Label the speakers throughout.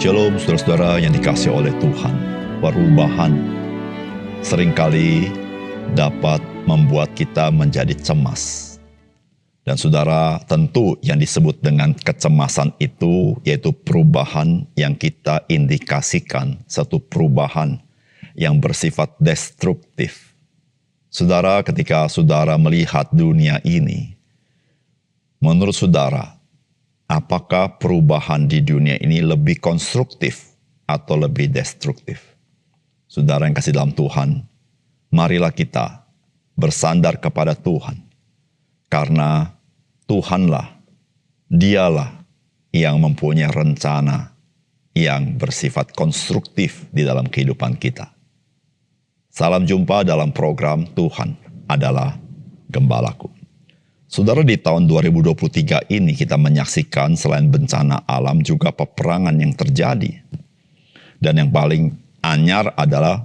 Speaker 1: Shalom saudara-saudara yang dikasihi oleh Tuhan. Perubahan seringkali dapat membuat kita menjadi cemas. Dan saudara, tentu yang disebut dengan kecemasan itu yaitu perubahan yang kita indikasikan, satu perubahan yang bersifat destruktif. Saudara, ketika saudara melihat dunia ini, menurut saudara, apakah perubahan di dunia ini lebih konstruktif atau lebih destruktif? Saudara yang kasih dalam Tuhan, marilah kita bersandar kepada Tuhan. Karena Tuhanlah, Dialah yang mempunyai rencana yang bersifat konstruktif di dalam kehidupan kita. Salam jumpa dalam program Tuhan adalah Gembalaku. Saudara, di tahun 2023 ini kita menyaksikan selain bencana alam juga peperangan yang terjadi. Dan yang paling anyar adalah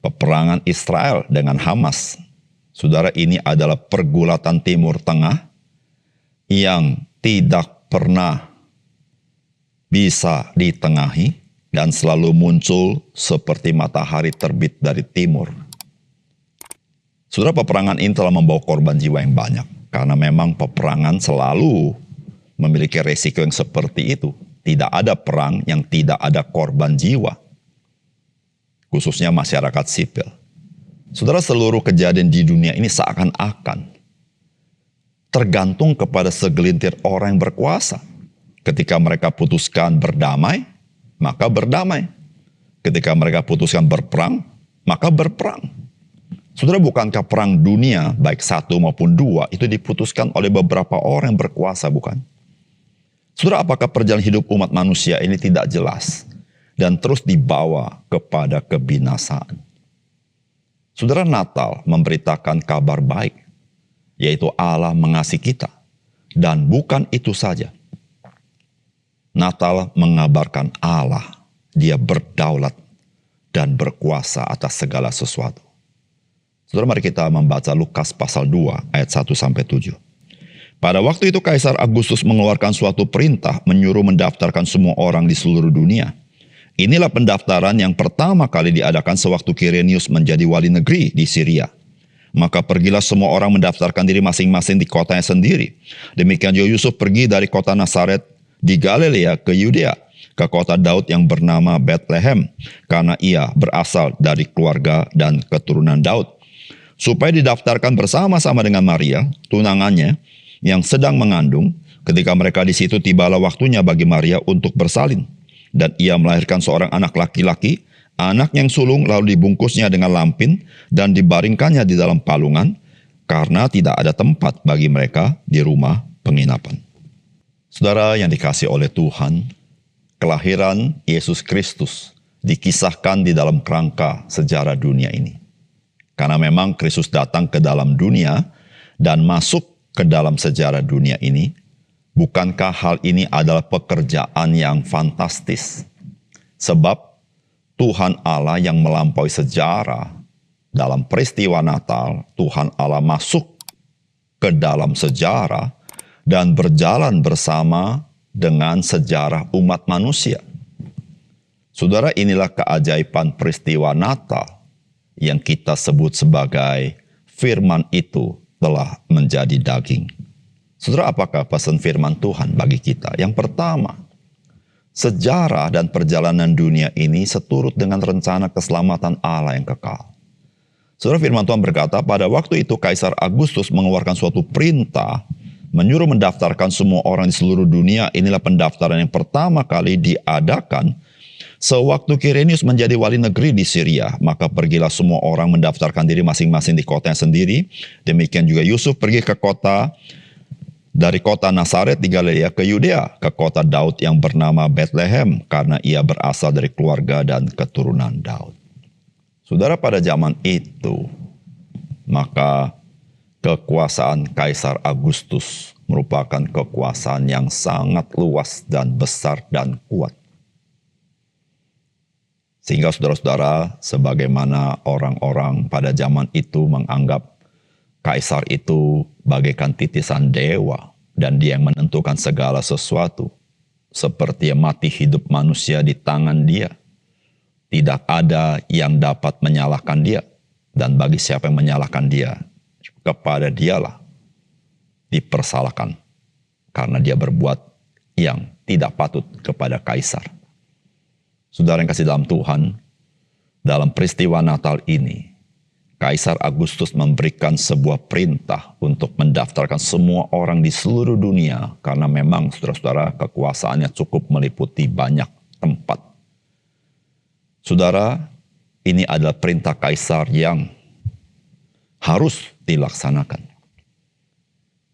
Speaker 1: peperangan Israel dengan Hamas. Saudara, ini adalah pergulatan Timur Tengah yang tidak pernah bisa ditengahi dan selalu muncul seperti matahari terbit dari timur. Saudara, peperangan ini telah membawa korban jiwa yang banyak. Karena memang peperangan selalu memiliki resiko yang seperti itu. Tidak ada perang yang tidak ada korban jiwa. Khususnya masyarakat sipil. Saudara, seluruh kejadian di dunia ini seakan-akan tergantung kepada segelintir orang yang berkuasa. Ketika mereka putuskan berdamai, maka berdamai. Ketika mereka putuskan berperang, maka berperang. Saudara, bukankah perang dunia, baik satu maupun dua, itu diputuskan oleh beberapa orang yang berkuasa, bukan? Saudara, apakah perjalanan hidup umat manusia ini tidak jelas dan terus dibawa kepada kebinasaan? Saudara, Natal memberitakan kabar baik, yaitu Allah mengasihi kita. Dan bukan itu saja. Natal mengabarkan Allah, Dia berdaulat dan berkuasa atas segala sesuatu. Saudara, mari kita membaca Lukas pasal 2 ayat 1-7. Pada waktu itu Kaisar Agustus mengeluarkan suatu perintah menyuruh mendaftarkan semua orang di seluruh dunia. Inilah pendaftaran yang pertama kali diadakan sewaktu Quirinius menjadi wali negeri di Syria. Maka pergilah semua orang mendaftarkan diri masing-masing di kotanya sendiri. Demikian juga Yusuf pergi dari kota Nazaret di Galilea ke Yudea, ke kota Daud yang bernama Bethlehem, karena ia berasal dari keluarga dan keturunan Daud. Supaya didaftarkan bersama-sama dengan Maria, tunangannya, yang sedang mengandung. Ketika mereka di situ, tibalah waktunya bagi Maria untuk bersalin. Dan ia melahirkan seorang anak laki-laki, anak yang sulung, lalu dibungkusnya dengan lampin, dan dibaringkannya di dalam palungan, karena tidak ada tempat bagi mereka di rumah penginapan. Saudara yang dikasihi oleh Tuhan, kelahiran Yesus Kristus dikisahkan di dalam kerangka sejarah dunia ini. Karena memang Kristus datang ke dalam dunia dan masuk ke dalam sejarah dunia ini, bukankah hal ini adalah pekerjaan yang fantastis? Sebab Tuhan Allah yang melampaui sejarah dalam peristiwa Natal, Tuhan Allah masuk ke dalam sejarah dan berjalan bersama dengan sejarah umat manusia. Saudara, inilah keajaiban peristiwa Natal yang kita sebut sebagai firman itu telah menjadi daging. Saudara, apakah pesan firman Tuhan bagi kita? Yang pertama, sejarah dan perjalanan dunia ini seturut dengan rencana keselamatan Allah yang kekal. Saudara, firman Tuhan berkata, pada waktu itu Kaisar Agustus mengeluarkan suatu perintah menyuruh mendaftarkan semua orang di seluruh dunia. Inilah pendaftaran yang pertama kali diadakan sewaktu Quirinius menjadi wali negeri di Syria. Maka pergilah semua orang mendaftarkan diri masing-masing di kotanya sendiri. Demikian juga Yusuf pergi dari kota Nazaret di Galilea ke Yudea, ke kota Daud yang bernama Bethlehem, karena ia berasal dari keluarga dan keturunan Daud. Saudara, pada zaman itu, maka kekuasaan Kaisar Agustus merupakan kekuasaan yang sangat luas dan besar dan kuat. Sehingga saudara-saudara, sebagaimana orang-orang pada zaman itu menganggap Kaisar itu bagaikan titisan dewa dan dia yang menentukan segala sesuatu. seperti mati hidup manusia di tangan Dia. Tidak ada yang dapat menyalahkan Dia. Dan bagi siapa yang menyalahkan Dia, kepada Dialah dipersalahkan. Karena Dia berbuat yang tidak patut kepada Kaisar. Saudara yang kasih dalam Tuhan, dalam peristiwa Natal ini, Kaisar Agustus memberikan sebuah perintah untuk mendaftarkan semua orang di seluruh dunia. Karena memang saudara-saudara kekuasaannya cukup meliputi banyak tempat. Saudara, ini adalah perintah Kaisar yang harus dilaksanakan.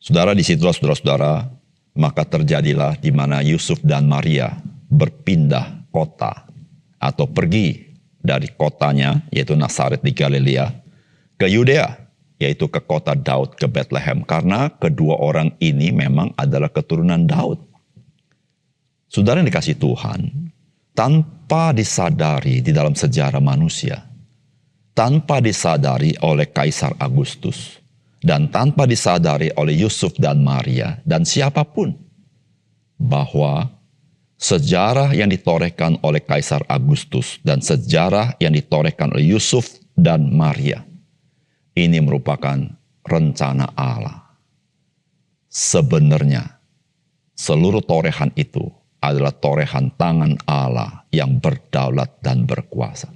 Speaker 1: Saudara, disitulah saudara-saudara, maka terjadilah di mana Yusuf dan Maria berpindah kota atau pergi dari kotanya, yaitu Nazaret di Galilea, ke Yudea, yaitu ke kota Daud, ke Bethlehem. Karena kedua orang ini memang adalah keturunan Daud. Saudara yang dikasih Tuhan, tanpa disadari di dalam sejarah manusia, tanpa disadari oleh Kaisar Agustus, dan tanpa disadari oleh Yusuf dan Maria, dan siapapun, bahwa sejarah yang ditorehkan oleh Kaisar Agustus dan sejarah yang ditorehkan oleh Yusuf dan Maria, ini merupakan rencana Allah. Sebenarnya, seluruh torehan itu adalah torehan tangan Allah yang berdaulat dan berkuasa.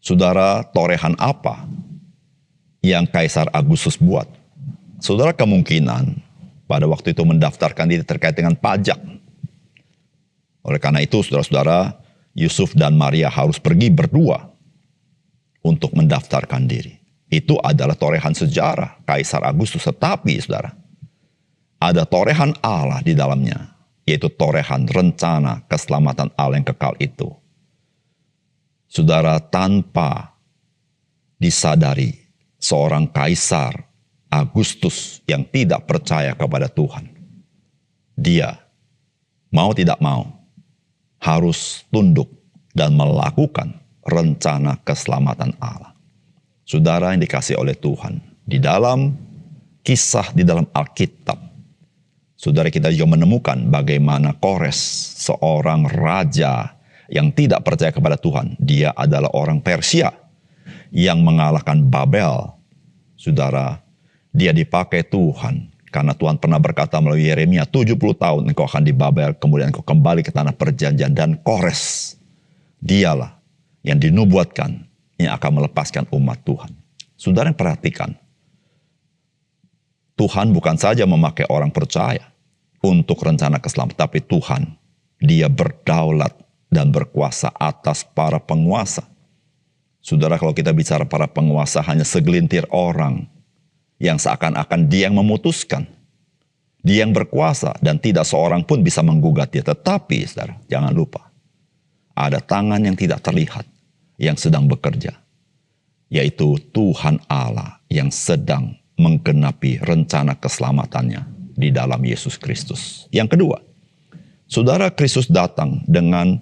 Speaker 1: Saudara, torehan apa yang Kaisar Agustus buat? Saudara, kemungkinan pada waktu itu mendaftarkan diri terkait dengan pajak. Oleh karena itu, saudara-saudara, Yusuf dan Maria harus pergi berdua untuk mendaftarkan diri. Itu adalah torehan sejarah Kaisar Agustus. Tetapi saudara, ada torehan Allah di dalamnya, yaitu torehan rencana keselamatan Allah yang kekal itu. Saudara, tanpa disadari, seorang Kaisar Agustus yang tidak percaya kepada Tuhan, dia mau tidak mau harus tunduk dan melakukan rencana keselamatan Allah. Saudara yang dikasih oleh Tuhan, di dalam kisah di dalam Alkitab, saudara, kita juga menemukan bagaimana Kores, seorang raja yang tidak percaya kepada Tuhan. Dia adalah orang Persia yang mengalahkan Babel. Saudara, dia dipakai Tuhan karena Tuhan pernah berkata melalui Yeremia, 70 tahun engkau akan di Babel, kemudian engkau kembali ke tanah perjanjian. Dan Kores, dialah yang dinubuatkan yang akan melepaskan umat Tuhan. Saudara yang perhatikan, Tuhan bukan saja memakai orang percaya untuk rencana keselamatan, tapi Tuhan, Dia berdaulat dan berkuasa atas para penguasa. Saudara, kalau kita bicara para penguasa, hanya segelintir orang yang seakan-akan dia yang memutuskan, dia yang berkuasa, dan tidak seorang pun bisa menggugat dia. Tetapi, saudara, jangan lupa, ada tangan yang tidak terlihat yang sedang bekerja, yaitu Tuhan Allah yang sedang menggenapi rencana keselamatannya di dalam Yesus Kristus. Yang kedua, saudara, Kristus datang dengan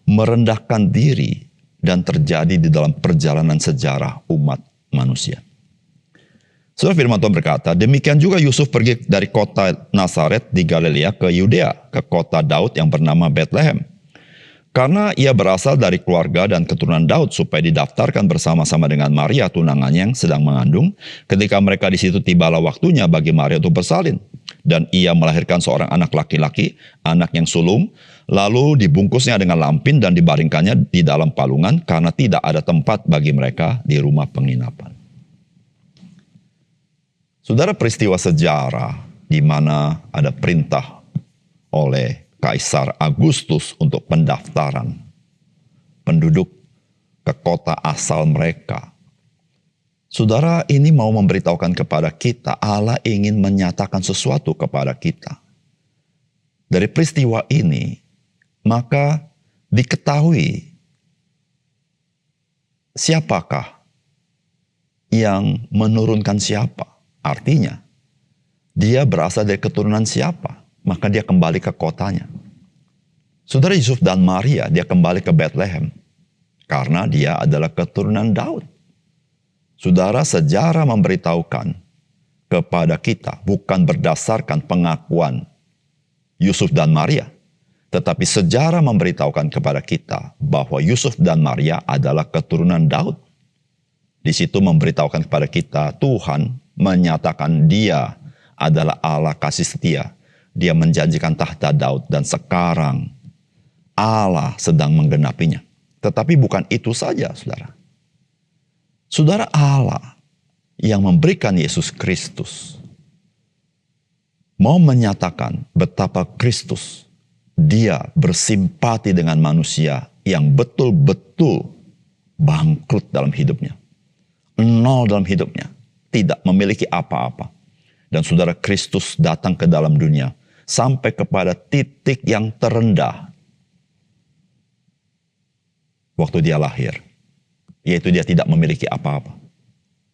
Speaker 1: merendahkan diri dan terjadi di dalam perjalanan sejarah umat manusia. Saudara, firman Tuhan berkata, demikian juga Yusuf pergi dari kota Nazaret di Galilea ke Yudea, ke kota Daud yang bernama Bethlehem. Karena ia berasal dari keluarga dan keturunan Daud, supaya didaftarkan bersama-sama dengan Maria tunangannya yang sedang mengandung. Ketika mereka di situ, tibalah waktunya bagi Maria untuk bersalin. Dan ia melahirkan seorang anak laki-laki, anak yang sulung, lalu dibungkusnya dengan lampin dan dibaringkannya di dalam palungan, karena tidak ada tempat bagi mereka di rumah penginapan. Saudara, peristiwa sejarah di mana ada perintah oleh Kaisar Agustus untuk pendaftaran penduduk ke kota asal mereka. Saudara, ini mau memberitahukan kepada kita, Allah ingin menyatakan sesuatu kepada kita. Dari peristiwa ini, maka diketahui siapakah yang menurunkan siapa. Artinya, dia berasal dari keturunan siapa, maka dia kembali ke kotanya. Saudara, Yusuf dan Maria, dia kembali ke Bethlehem karena dia adalah keturunan Daud. Saudara, sejarah memberitahukan kepada kita bukan berdasarkan pengakuan Yusuf dan Maria. Tetapi sejarah memberitahukan kepada kita bahwa Yusuf dan Maria adalah keturunan Daud. Di situ memberitahukan kepada kita Tuhan menyatakan Dia adalah Allah kasih setia. Dia menjanjikan tahta Daud dan sekarang Allah sedang menggenapinya. Tetapi bukan itu saja, saudara. Saudara, Allah yang memberikan Yesus Kristus mau menyatakan betapa Kristus Dia bersimpati dengan manusia yang betul-betul bangkrut dalam hidupnya. Nol dalam hidupnya. Tidak memiliki apa-apa. Dan saudara, Kristus datang ke dalam dunia sampai kepada titik yang terendah. Waktu Dia lahir. Yaitu Dia tidak memiliki apa-apa.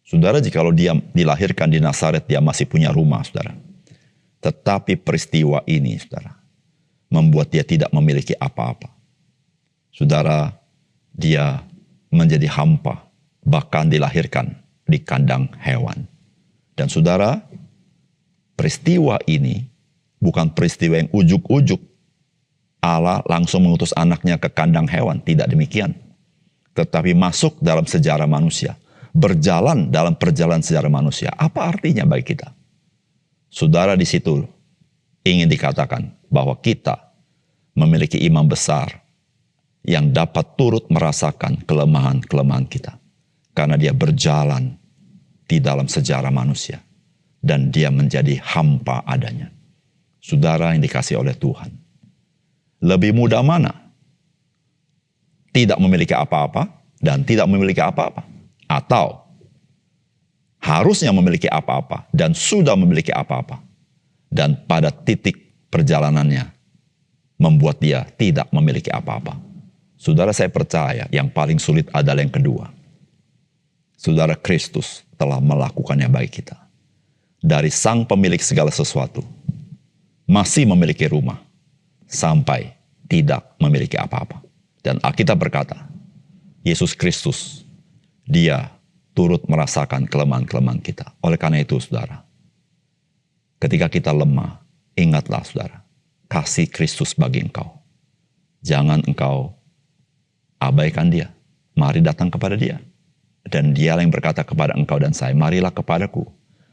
Speaker 1: Saudara, jikalau Dia dilahirkan di Nazaret, Dia masih punya rumah, saudara. Tetapi peristiwa ini, saudara, membuat Dia tidak memiliki apa-apa. Saudara, Dia menjadi hampa, bahkan dilahirkan di kandang hewan. Dan saudara, peristiwa ini bukan peristiwa yang ujuk-ujuk. Allah langsung mengutus anaknya ke kandang hewan. Tidak demikian. Tetapi masuk dalam sejarah manusia. Berjalan dalam perjalanan sejarah manusia. Apa artinya bagi kita? Saudara, di situ ingin dikatakan bahwa kita memiliki imam besar yang dapat turut merasakan kelemahan-kelemahan kita. Karena Dia berjalan di dalam sejarah manusia. Dan Dia menjadi hampa adanya. Saudara yang dikasihi oleh Tuhan. Lebih mudah mana? Tidak memiliki apa-apa dan tidak memiliki apa-apa. Atau harusnya memiliki apa-apa dan sudah memiliki apa-apa. Dan pada titik perjalanannya membuat dia tidak memiliki apa-apa. Saudara, saya percaya yang paling sulit adalah yang kedua. Saudara, Kristus telah melakukannya bagi kita. Dari Sang Pemilik segala sesuatu, masih memiliki rumah, sampai tidak memiliki apa-apa. Dan Alkitab berkata, Yesus Kristus, Dia turut merasakan kelemahan-kelemahan kita. Oleh karena itu, saudara, ketika kita lemah, ingatlah, saudara, kasih Kristus bagi engkau. Jangan engkau abaikan Dia. Mari datang kepada Dia. Dan Dialah yang berkata kepada engkau dan saya, marilah kepadaku,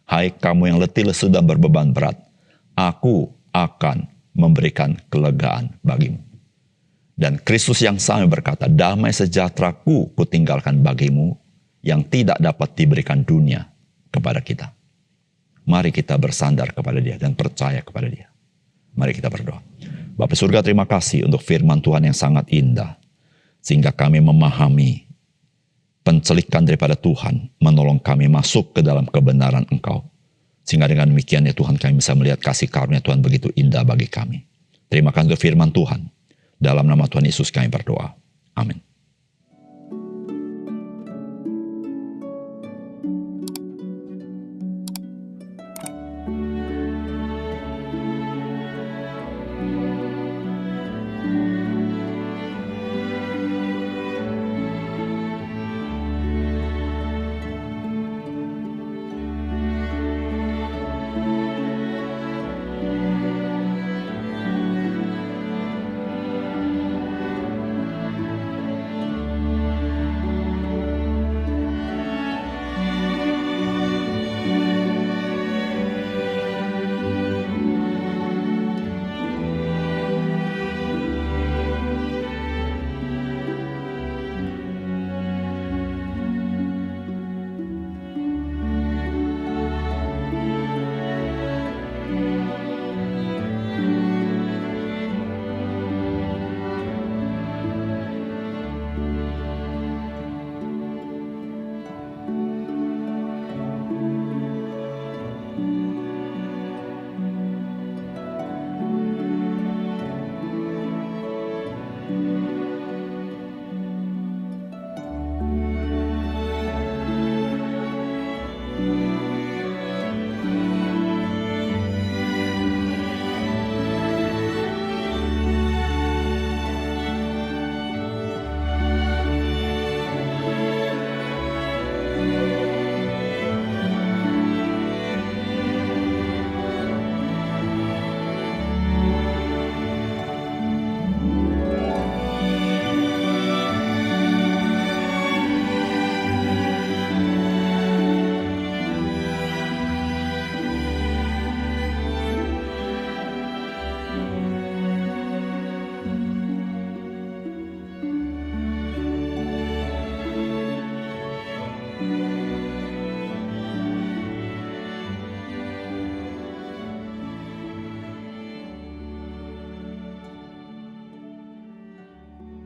Speaker 1: hai kamu yang letih lesu dan berbeban berat, aku akan memberikan kelegaan bagimu. Dan Kristus yang sama berkata, damai sejahteraku kutinggalkan bagimu, yang tidak dapat diberikan dunia kepada kita. Mari kita bersandar kepada Dia dan percaya kepada Dia. Mari kita berdoa. Bapa surga, terima kasih untuk firman Tuhan yang sangat indah, sehingga kami memahami pencelikan daripada Tuhan, menolong kami masuk ke dalam kebenaran Engkau. Sehingga dengan demikian ya Tuhan, kami bisa melihat kasih karunia Tuhan begitu indah bagi kami. Terima kasih untuk firman Tuhan. Dalam nama Tuhan Yesus kami berdoa. Amin.